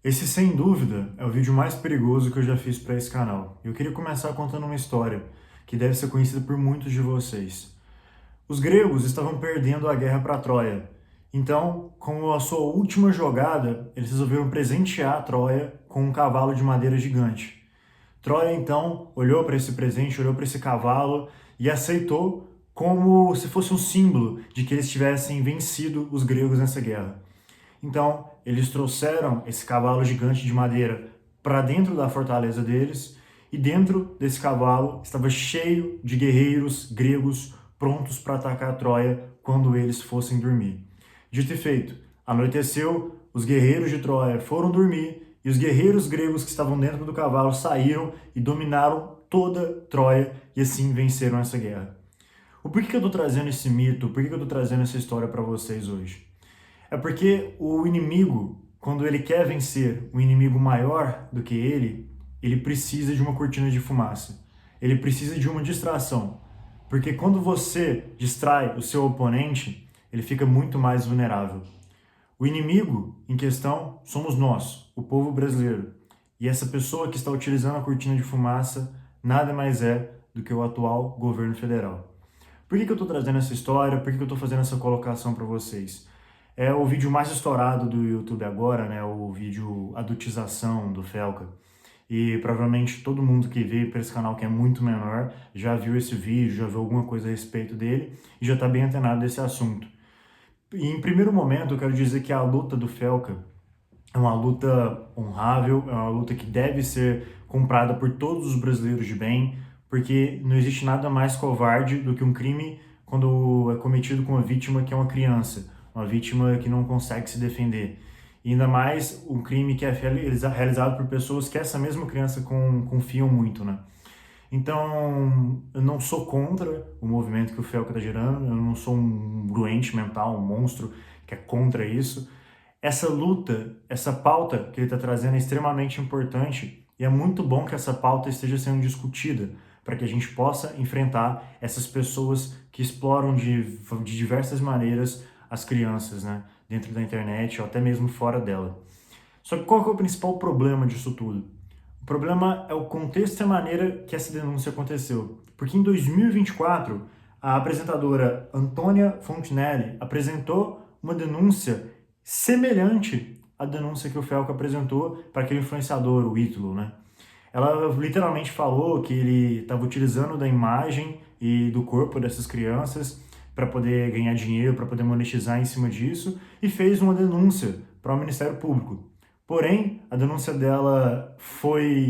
Esse, sem dúvida, é o vídeo mais perigoso que eu já fiz para esse canal. Eu queria começar contando uma história que deve ser conhecida por muitos de vocês. Os gregos estavam perdendo a guerra para Troia. Então, como a sua última jogada, eles resolveram presentear Troia com um cavalo de madeira gigante. Troia, então, olhou para esse presente, olhou para esse cavalo e aceitou como se fosse um símbolo de que eles tivessem vencido os gregos nessa guerra. Então, eles trouxeram esse cavalo gigante de madeira para dentro da fortaleza deles, e dentro desse cavalo estava cheio de guerreiros gregos prontos para atacar Troia quando eles fossem dormir. Dito e feito, anoiteceu, os guerreiros de Troia foram dormir e os guerreiros gregos que estavam dentro do cavalo saíram e dominaram toda Troia e assim venceram essa guerra. O porquê que eu estou trazendo esse mito, por que eu estou trazendo essa história para vocês hoje? É porque o inimigo, quando ele quer vencer um inimigo maior do que ele precisa de uma cortina de fumaça. Ele precisa de uma distração. Porque quando você distrai o seu oponente, ele fica muito mais vulnerável. O inimigo em questão somos nós, o povo brasileiro. E essa pessoa que está utilizando a cortina de fumaça nada mais é do que o atual governo federal. Por que eu estou trazendo essa história? Por que eu estou fazendo essa colocação para vocês? É o vídeo mais estourado do YouTube agora, né? O vídeo Adultização do Felca. E provavelmente todo mundo que veio para esse canal, que é muito menor, já viu esse vídeo, já viu alguma coisa a respeito dele e já está bem antenado desse assunto. E em primeiro momento eu quero dizer que a luta do Felca é uma luta honrável, é uma luta que deve ser comprada por todos os brasileiros de bem, porque não existe nada mais covarde do que um crime quando é cometido com uma vítima que é uma criança, uma vítima que não consegue se defender. E ainda mais um crime que é realizado por pessoas que essa mesma criança confiam muito, né? Então, eu não sou contra o movimento que o Felca está gerando, eu não sou um doente mental, um monstro que é contra isso. Essa luta, essa pauta que ele está trazendo é extremamente importante e é muito bom que essa pauta esteja sendo discutida para que a gente possa enfrentar essas pessoas que exploram de diversas maneiras as crianças, né, dentro da internet ou até mesmo fora dela. Só que qual que é o principal problema disso tudo? O problema é o contexto e a maneira que essa denúncia aconteceu. Porque em 2024, a apresentadora Antônia Fontinelli apresentou uma denúncia semelhante à denúncia que o Felco apresentou para aquele influenciador, o Ítalo, né? Ela literalmente falou que ele estava utilizando da imagem e do corpo dessas crianças para poder ganhar dinheiro, para poder monetizar em cima disso, e fez uma denúncia para o Ministério Público. Porém, a denúncia dela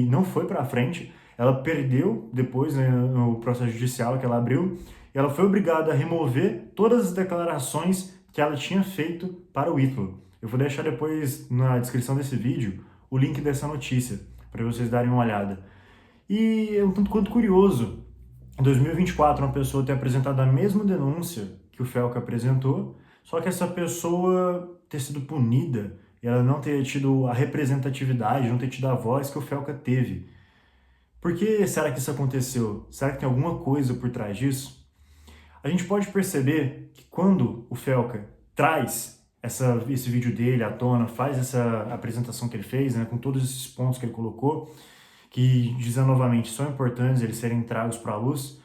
não foi para frente, ela perdeu depois, né, no processo judicial que ela abriu, e ela foi obrigada a remover todas as declarações que ela tinha feito para o Ítalo. Eu vou deixar depois na descrição desse vídeo o link dessa notícia, para vocês darem uma olhada. E é um tanto quanto curioso, em 2024, uma pessoa ter apresentado a mesma denúncia que o Felca apresentou, só que essa pessoa ter sido punida e ela não ter tido a representatividade, não ter tido a voz que o Felca teve. Por que será que isso aconteceu? Será que tem alguma coisa por trás disso? A gente pode perceber que quando o Felca traz esse vídeo dele à tona, faz essa apresentação que ele fez, né, com todos esses pontos que ele colocou, que, dizendo novamente, são importantes eles serem tragos para a luz,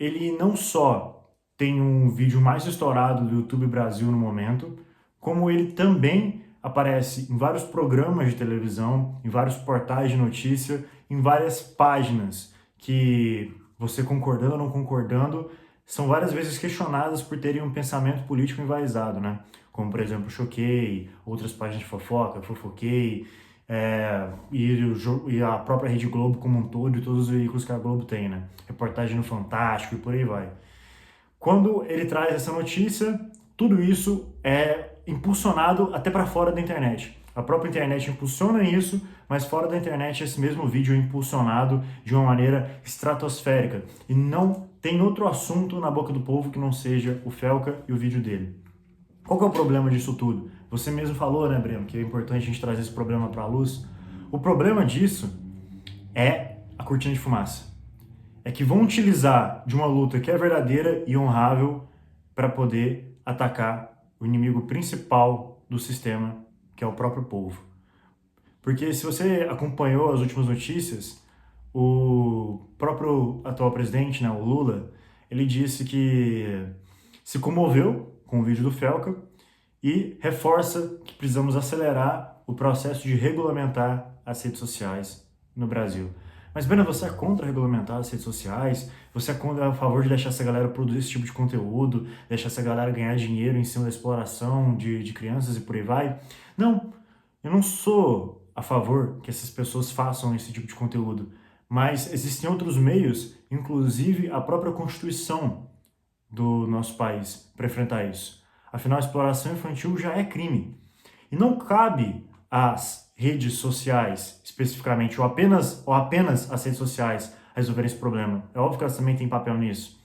ele não só tem um vídeo mais estourado do YouTube Brasil no momento, como ele também aparece em vários programas de televisão, em vários portais de notícia, em várias páginas que, você concordando ou não concordando, são várias vezes questionadas por terem um pensamento político enraizado, né? Como, por exemplo, Choquei, outras páginas de fofoca, Fofoquei, e a própria Rede Globo como um todo, e todos os veículos que a Globo tem, né? Reportagem no Fantástico e por aí vai. Quando ele traz essa notícia, tudo isso é impulsionado até para fora da internet. A própria internet impulsiona isso, mas fora da internet esse mesmo vídeo é impulsionado de uma maneira estratosférica. E não tem outro assunto na boca do povo que não seja o Felca e o vídeo dele. Qual que é o problema disso tudo? Você mesmo falou, né, Breno, que é importante a gente trazer esse problema para a luz. O problema disso é a cortina de fumaça. É que vão utilizar de uma luta que é verdadeira e honrável para poder atacar o inimigo principal do sistema, que é o próprio povo. Porque se você acompanhou as últimas notícias, o próprio atual presidente, né, o Lula, ele disse que se comoveu com o vídeo do Felca e reforça que precisamos acelerar o processo de regulamentar as redes sociais no Brasil. Mas, Breno, você é contra regulamentar as redes sociais? Você é a favor de deixar essa galera produzir esse tipo de conteúdo, deixar essa galera ganhar dinheiro em cima da exploração de crianças e por aí vai? Não, eu não sou a favor que essas pessoas façam esse tipo de conteúdo, mas existem outros meios, inclusive a própria Constituição do nosso país, para enfrentar isso. Afinal, a exploração infantil já é crime. E não cabe às redes sociais, especificamente, ou apenas às redes sociais, resolverem esse problema. É óbvio que elas também têm papel nisso.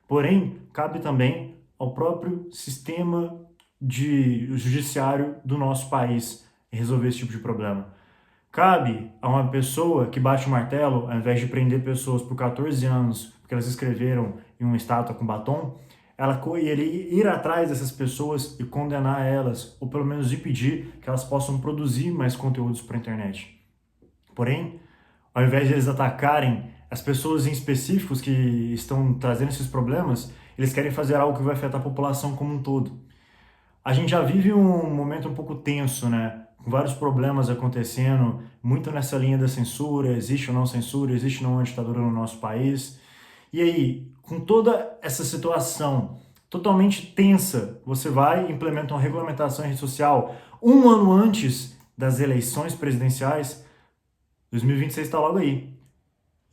Porém, cabe também ao próprio sistema judiciário do nosso país resolver esse tipo de problema. Cabe a uma pessoa que bate o martelo, ao invés de prender pessoas por 14 anos, porque elas escreveram em uma estátua com batom, ele ir atrás dessas pessoas e condenar elas, ou pelo menos impedir que elas possam produzir mais conteúdos para a internet. Porém, ao invés de eles atacarem as pessoas em específicos que estão trazendo esses problemas, eles querem fazer algo que vai afetar a população como um todo. A gente já vive um momento um pouco tenso, né? Com vários problemas acontecendo, muito nessa linha da censura, existe ou não censura, existe ou não uma ditadura no nosso país. E aí, com toda essa situação totalmente tensa, você vai e implementa uma regulamentação em rede social um ano antes das eleições presidenciais, 2026 está logo aí.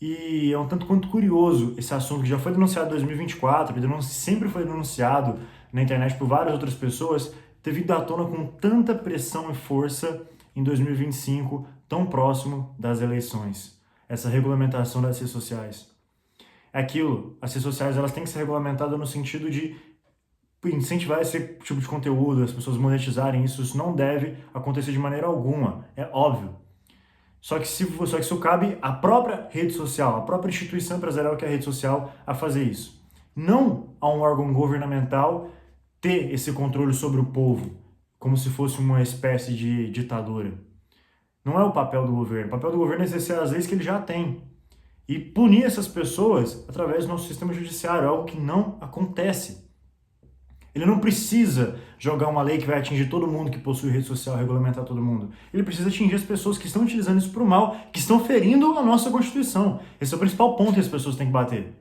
E é um tanto quanto curioso esse assunto que já foi denunciado em 2024, que sempre foi denunciado na internet por várias outras pessoas, ter vindo à tona com tanta pressão e força em 2025, tão próximo das eleições. Essa regulamentação das redes sociais. É aquilo, as redes sociais elas têm que ser regulamentadas no sentido de incentivar esse tipo de conteúdo, as pessoas monetizarem isso, isso não deve acontecer de maneira alguma, é óbvio. Só que isso cabe à própria rede social, à própria instituição empresarial que é a rede social, a fazer isso. Não a um órgão governamental ter esse controle sobre o povo, como se fosse uma espécie de ditadura. Não é o papel do governo. O papel do governo é exercer as leis que ele já tem e punir essas pessoas através do nosso sistema judiciário, algo que não acontece. Ele não precisa jogar uma lei que vai atingir todo mundo que possui rede social, regulamentar todo mundo. Ele precisa atingir as pessoas que estão utilizando isso para o mal, que estão ferindo a nossa Constituição. Esse é o principal ponto que as pessoas têm que bater.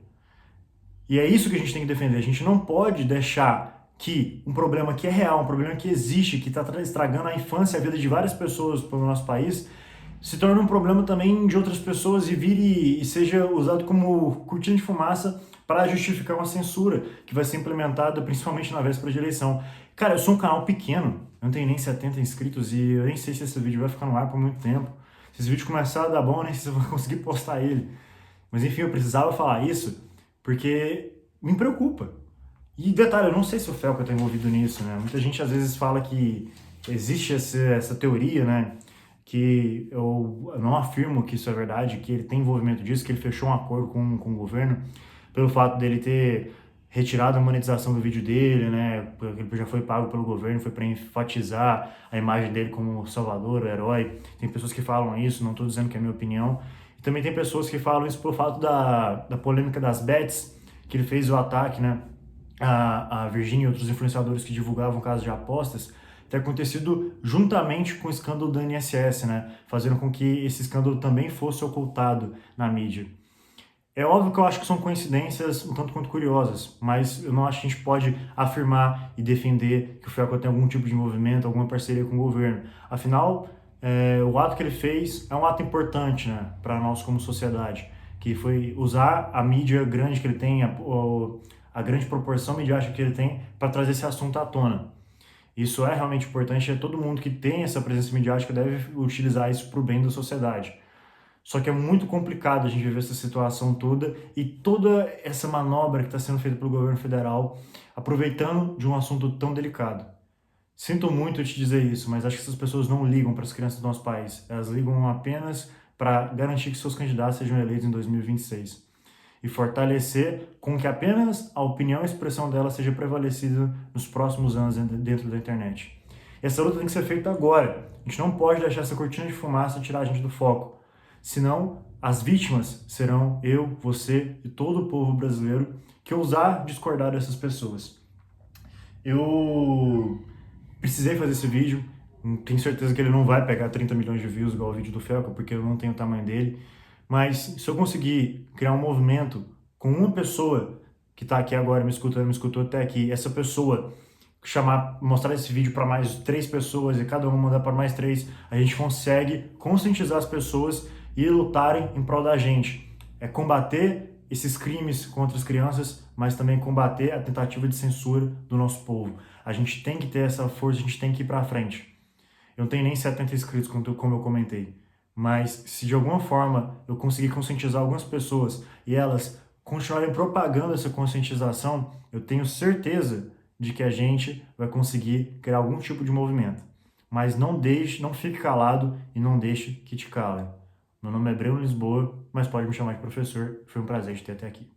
E é isso que a gente tem que defender. A gente não pode deixar que um problema que é real, um problema que existe, que está estragando a infância e a vida de várias pessoas pelo nosso país, se torne um problema também de outras pessoas e vire e seja usado como cortina de fumaça para justificar uma censura que vai ser implementada principalmente na véspera de eleição. Cara, eu sou um canal pequeno, eu não tenho nem 70 inscritos e eu nem sei se esse vídeo vai ficar no ar por muito tempo. Se esse vídeo começar a dar bom, eu nem sei se eu vou conseguir postar ele. Mas enfim, eu precisava falar isso porque me preocupa. E detalhe, eu não sei se o Felca está envolvido nisso, né? Muita gente às vezes fala que existe essa teoria, né? Que eu não afirmo que isso é verdade, que ele tem envolvimento disso, que ele fechou um acordo com o governo pelo fato dele ter retirado a monetização do vídeo dele, né? Porque ele já foi pago pelo governo, foi para enfatizar a imagem dele como salvador, o herói. Tem pessoas que falam isso, não estou dizendo que é a minha opinião. E também tem pessoas que falam isso pelo fato da polêmica das bets, que ele fez o ataque, né? A Virgínia e outros influenciadores que divulgavam casos de apostas, ter acontecido juntamente com o escândalo do INSS, né? Fazendo com que esse escândalo também fosse ocultado na mídia. É óbvio que eu acho que são coincidências um tanto quanto curiosas, mas eu não acho que a gente pode afirmar e defender que o Felca tem algum tipo de envolvimento, alguma parceria com o governo. Afinal, o ato que ele fez é um ato importante, né, para nós como sociedade, que foi usar a mídia grande que ele tem, a grande proporção midiática que ele tem para trazer esse assunto à tona. Isso é realmente importante, todo mundo que tem essa presença midiática deve utilizar isso para o bem da sociedade. Só que é muito complicado a gente viver essa situação toda e toda essa manobra que está sendo feita pelo governo federal, aproveitando de um assunto tão delicado. Sinto muito te dizer isso, mas acho que essas pessoas não ligam para as crianças do nosso país. Elas ligam apenas para garantir que seus candidatos sejam eleitos em 2026 e fortalecer com que apenas a opinião e a expressão dela seja prevalecida nos próximos anos dentro da internet. Essa luta tem que ser feita agora. A gente não pode deixar essa cortina de fumaça tirar a gente do foco. Senão, as vítimas serão eu, você e todo o povo brasileiro que ousar discordar dessas pessoas. Eu precisei fazer esse vídeo, tenho certeza que ele não vai pegar 30 milhões de views igual o vídeo do Felca, porque eu não tenho o tamanho dele, mas se eu conseguir criar um movimento com uma pessoa que está aqui agora me escutou até aqui, essa pessoa mostrar esse vídeo para mais 3 pessoas e cada uma mandar para mais 3, a gente consegue conscientizar as pessoas e lutarem em prol da gente. É combater esses crimes contra as crianças, mas também combater a tentativa de censura do nosso povo. A gente tem que ter essa força, a gente tem que ir para frente. Eu não tenho nem 70 inscritos, como eu comentei, mas se de alguma forma eu conseguir conscientizar algumas pessoas e elas continuarem propagando essa conscientização, eu tenho certeza de que a gente vai conseguir criar algum tipo de movimento. Mas não fique calado e não deixe que te calem. Meu nome é Breno Lisboa, mas pode me chamar de professor. Foi um prazer te ter até aqui.